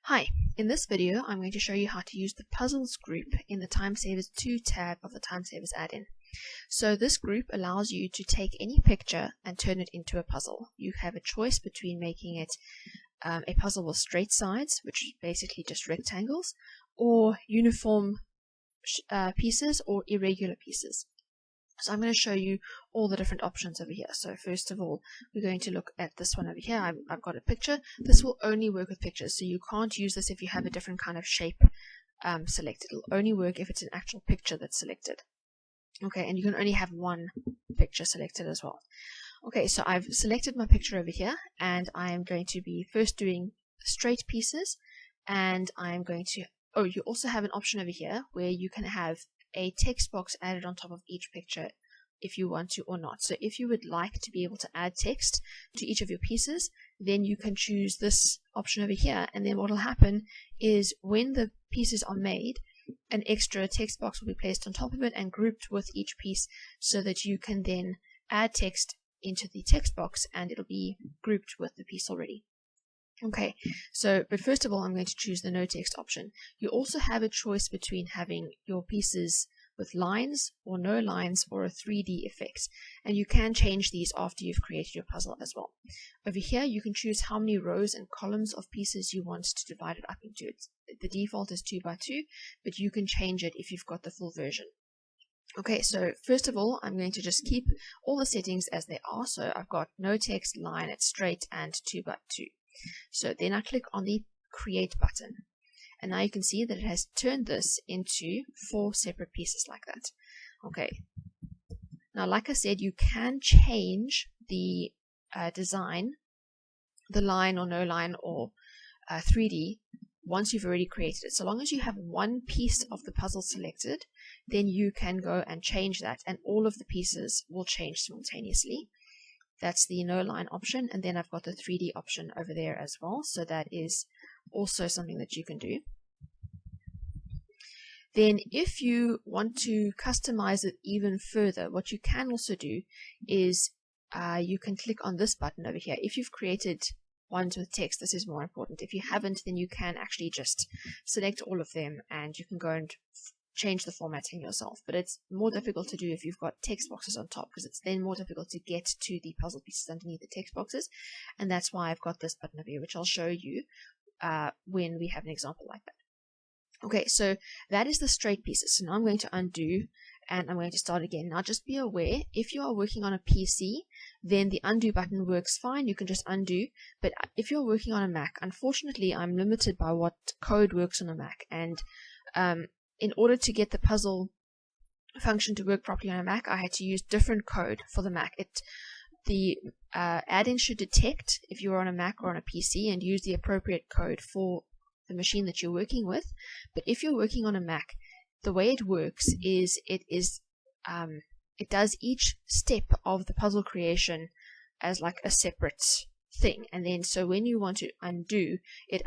Hi, in this video I'm going to show you how to use the Puzzles group in the Timesavers 2 tab of the Timesavers add-in. So this group allows you to take any picture and turn it into a puzzle. You have a choice between making it a puzzle with straight sides, which is basically just rectangles, or uniform pieces or irregular pieces. So I'm going to show you all the different options over here. So first of all, we're going to look at this one over here. I've got a picture. This will only work with pictures, so you can't use this if you have a different kind of shape selected. It'll only work if it's an actual picture that's selected. Okay, and you can only have one picture selected as well. Okay, so I've selected my picture over here, and I am going to be first doing straight pieces, and I'm going to, oh, you also have an option over here where you can have a text box added on top of each picture if you want to or not. So if you would like to be able to add text to each of your pieces, then you can choose this option over here, and then what will happen is when the pieces are made, an extra text box will be placed on top of it and grouped with each piece so that you can then add text into the text box and it'll be grouped with the piece already. Okay, so, but first of all, I'm going to choose the no text option. You also have a choice between having your pieces with lines or no lines or a 3D effect, and you can change these after you've created your puzzle as well. Over here, you can choose how many rows and columns of pieces you want to divide it up into. The default is 2 by 2, but you can change it if you've got the full version. Okay, so first of all, I'm going to just keep all the settings as they are. So I've got no text, line, it's straight, and 2 by 2. So then I click on the create button, and now you can see that it has turned this into 4 separate pieces like that. Okay, now like I said, you can change the design, the line or no line or 3D once you've already created it. So long as you have one piece of the puzzle selected, then you can go and change that, and all of the pieces will change simultaneously. That's the no line option, and then I've got the 3D option over there as well, so that is also something that you can do. Then if you want to customize it even further, what you can also do is you can click on this button over here. If you've created ones with text, this is more important. If you haven't, then you can actually just select all of them and you can go and change the formatting yourself, but it's more difficult to do if you've got text boxes on top, because it's then more difficult to get to the puzzle pieces underneath the text boxes, and that's why I've got this button over here, which I'll show you when we have an example like that. Okay, so that is the straight pieces. So now I'm going to undo and I'm going to start again. Now just be aware, if you are working on a PC, then the undo button works fine, you can just undo, but if you're working on a Mac, unfortunately I'm limited by what code works on a Mac, and in order to get the puzzle function to work properly on a Mac, I had to use different code for the Mac. The add-in should detect if you're on a Mac or on a PC and use the appropriate code for the machine that you're working with. But if you're working on a Mac, the way it works is it does each step of the puzzle creation as like a separate thing, and then so when you want to undo, it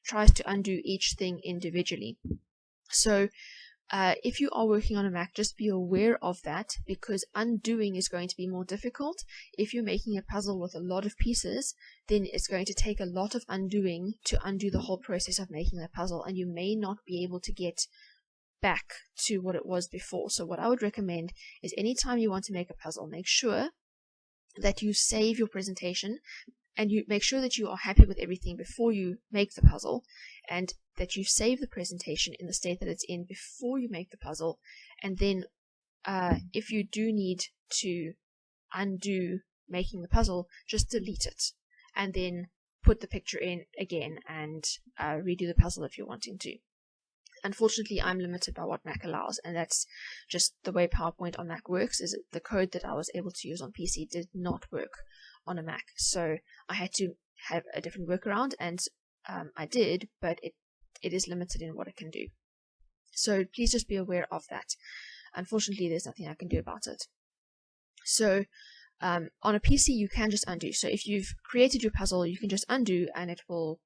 tries to undo each thing individually. So if you are working on a Mac, just be aware of that, because undoing is going to be more difficult. If you're making a puzzle with a lot of pieces, then it's going to take a lot of undoing to undo the whole process of making that puzzle, and you may not be able to get back to what it was before. So what I would recommend is anytime you want to make a puzzle, make sure that you save your presentation and you make sure that you are happy with everything before you make the puzzle, and that you save the presentation in the state that it's in before you make the puzzle, and then if you do need to undo making the puzzle, just delete it and then put the picture in again and redo the puzzle if you're wanting to. Unfortunately, I'm limited by what Mac allows, and that's just the way PowerPoint on Mac works. Is the code that I was able to use on PC did not work on a Mac, so I had to have a different workaround, and I did, but it is limited in what it can do. So please just be aware of that. Unfortunately, there's nothing I can do about it. So on a PC, you can just undo. So if you've created your puzzle, you can just undo and it will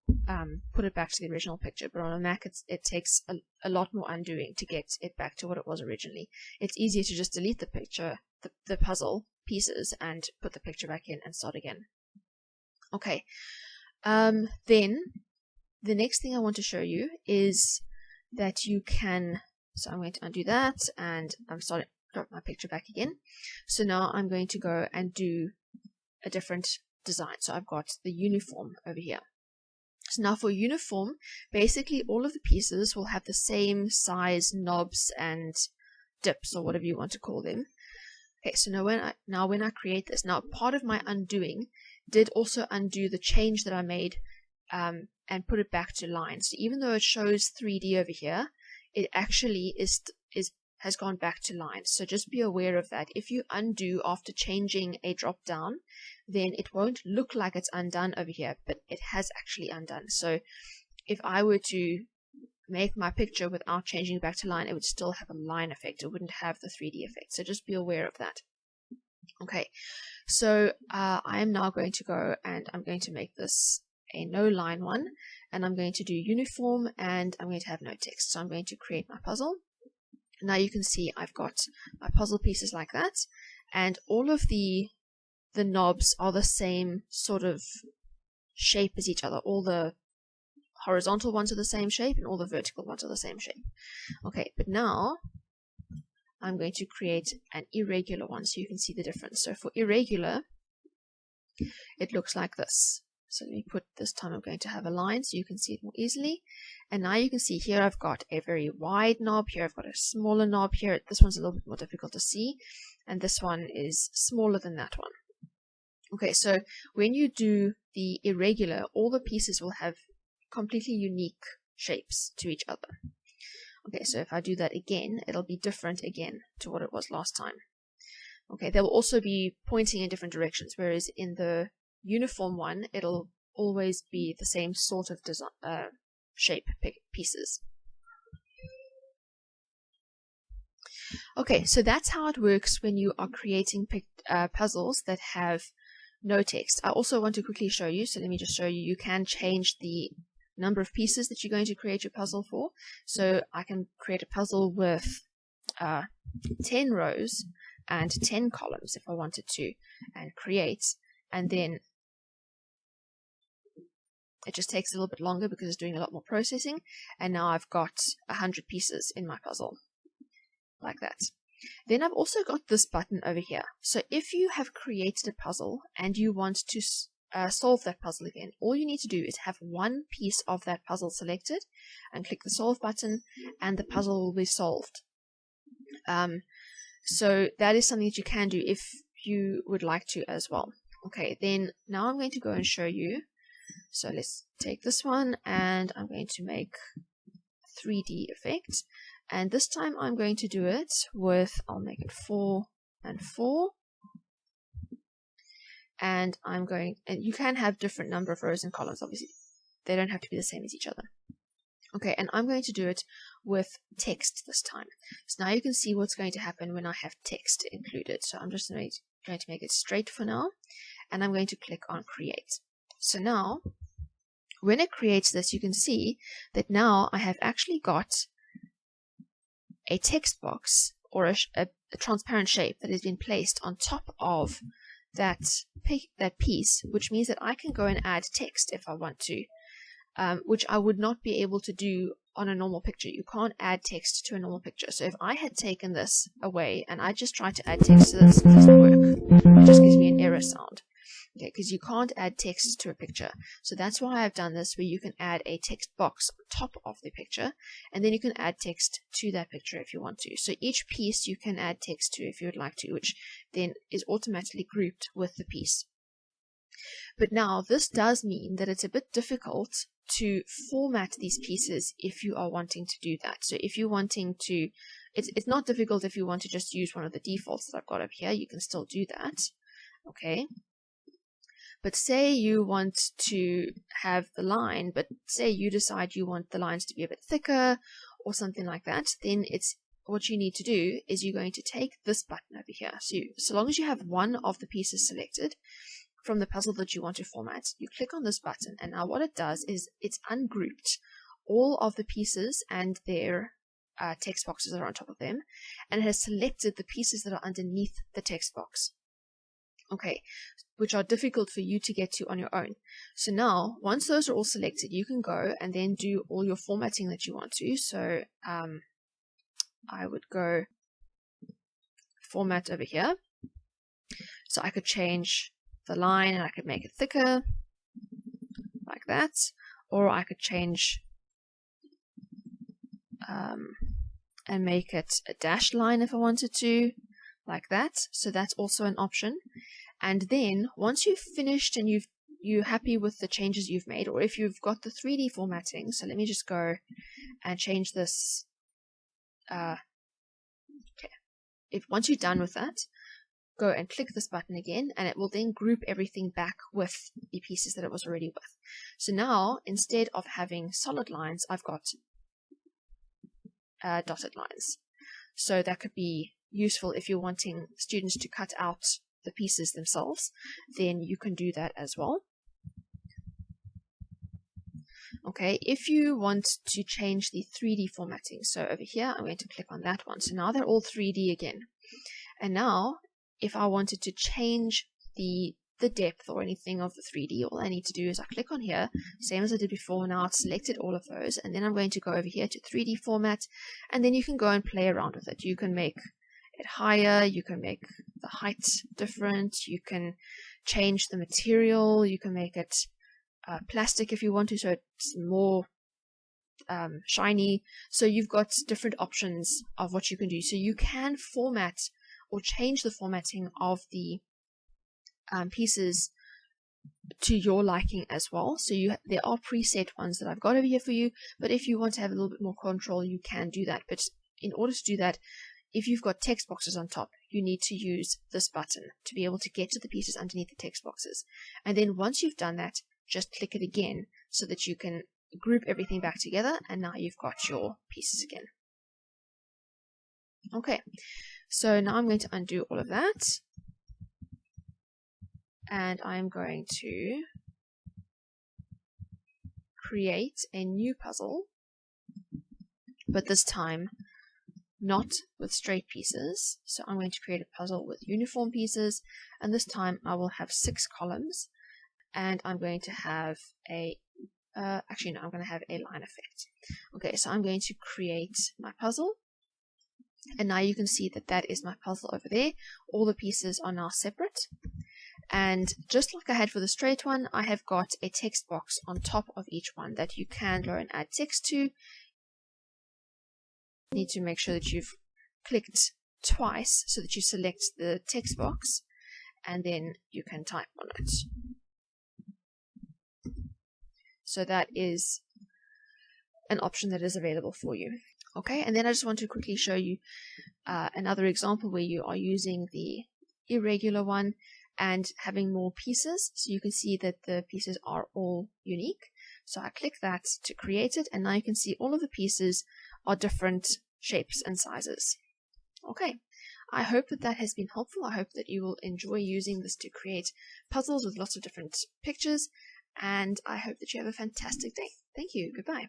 put it back to the original picture. But on a Mac, it takes a lot more undoing to get it back to what it was originally. It's easier to just delete the picture, the puzzle pieces, and put the picture back in and start again. Okay, then the next thing I want to show you is that you can, so I'm going to undo that, and I'm starting to drop my picture back again. So now I'm going to go and do a different design. So I've got the uniform over here. So now for uniform, basically all of the pieces will have the same size knobs and dips, or whatever you want to call them. Okay, so now when I create this, now part of my undoing did also undo the change that I made and put it back to lines. So even though it shows 3D over here, it actually has gone back to lines. So just be aware of that. If you undo after changing a drop down, then it won't look like it's undone over here, but it has actually undone. So if I were to make my picture without changing it back to line, it would still have a line effect. It wouldn't have the 3D effect. So just be aware of that. Okay, so I am now going to go and I'm going to make this a no line one, and I'm going to do uniform, and I'm going to have no text. So I'm going to create my puzzle. Now you can see I've got my puzzle pieces like that, and all of the knobs are the same sort of shape as each other. All the horizontal ones are the same shape, and all the vertical ones are the same shape. Okay, but now I'm going to create an irregular one so you can see the difference. So for irregular, it looks like this. So let me put, this time I'm going to have a line so you can see it more easily. And now you can see here I've got a very wide knob, here I've got a smaller knob, here this one's a little bit more difficult to see, and this one is smaller than that one. Okay, so when you do the irregular, all the pieces will have completely unique shapes to each other. Okay, so if I do that again, it'll be different again to what it was last time. Okay, they will also be pointing in different directions, whereas in the uniform one, it'll always be the same sort of design, shape pieces. Okay, so that's how it works when you are creating puzzles that have no text. I also want to quickly show you, so let me just show you, you can change the number of pieces that you're going to create your puzzle for. So I can create a puzzle with 10 rows and 10 columns if I wanted to, and create, and then it just takes a little bit longer because it's doing a lot more processing, and now I've got 100 pieces in my puzzle, like that. Then I've also got this button over here. So if you have created a puzzle and you want to solve that puzzle again, all you need to do is have one piece of that puzzle selected and click the solve button, and the puzzle will be solved. So that is something that you can do if you would like to as well. Okay, then now I'm going to go and show you. So let's take this one, and I'm going to make 3D effect, and this time I'm going to do it with, I'll make it 4 and 4, and I'm going, and you can have different number of rows and columns, obviously they don't have to be the same as each other. Okay, and I'm going to do it with text this time. So now you can see what's going to happen when I have text included. So I'm just going to make it straight for now, and I'm going to click on create. So now when it creates this, you can see that now I have actually got a text box, or a transparent shape that has been placed on top of that piece, which means that I can go and add text if I want to, which I would not be able to do on a normal picture. You can't add text to a normal picture. So if I had taken this away and I just tried to add text to this, it doesn't work. It just gives me an error sound. Okay, because you can't add text to a picture. So that's why I've done this, where you can add a text box on top of the picture, and then you can add text to that picture if you want to. So each piece you can add text to if you would like to, which then is automatically grouped with the piece. But now this does mean that it's a bit difficult to format these pieces if you are wanting to do that. So if you're wanting to, it's not difficult if you want to just use one of the defaults that I've got up here. You can still do that. Okay. But say you want to have the line, but say you decide you want the lines to be a bit thicker or something like that, then what you need to do is you're going to take this button over here. So long as you have one of the pieces selected from the puzzle that you want to format, you click on this button, and now what it does is it's ungrouped all of the pieces and their text boxes that are on top of them, and it has selected the pieces that are underneath the text box. Okay, which are difficult for you to get to on your own. So now, once those are all selected, you can go and then do all your formatting that you want to. So I would go format over here. So I could change the line and I could make it thicker, like that. Or I could change and make it a dashed line if I wanted to, like that. So that's also an option. And then once you've finished and you're happy with the changes you've made, or if you've got the 3D formatting, so let me just go and change this. Okay. Once you're done with that, go and click this button again, and it will then group everything back with the pieces that it was already with. So now, instead of having solid lines, I've got dotted lines. So that could be useful if you're wanting students to cut out the pieces themselves, then you can do that as well. Okay, if you want to change the 3D formatting, so over here I'm going to click on that one. So now they're all 3D again. And now if I wanted to change the depth or anything of the 3D, all I need to do is I click on here, same as I did before. Now I've selected all of those, and then I'm going to go over here to 3D format, and then you can go and play around with it. You can make it higher, you can make the height different, you can change the material, you can make it plastic if you want to, so it's more shiny. So you've got different options of what you can do. So you can format or change the formatting of the pieces to your liking as well. So there are preset ones that I've got over here for you, but if you want to have a little bit more control, you can do that. But in order to do that, if you've got text boxes on top, you need to use this button to be able to get to the pieces underneath the text boxes. And then once you've done that, just click it again so that you can group everything back together, and now you've got your pieces again. Okay, so now I'm going to undo all of that, and I'm going to create a new puzzle, but this time not with straight pieces. So I'm going to create a puzzle with uniform pieces, and this time I will have 6 columns, and I'm going to have a actually no, I'm going to have a line effect. Okay, so I'm going to create my puzzle, and now you can see that that is my puzzle over there. All the pieces are now separate, and just like I had for the straight one, I have got a text box on top of each one that you can go and add text to. You need to make sure that you've clicked twice so that you select the text box, and then you can type on it. So that is an option that is available for you. Okay, and then I just want to quickly show you another example where you are using the irregular one and having more pieces. So you can see that the pieces are all unique. So I click that to create it, and now you can see all of the pieces are different shapes and sizes. Okay, I hope that that has been helpful. I hope that you will enjoy using this to create puzzles with lots of different pictures, and I hope that you have a fantastic day. Thank you. Goodbye.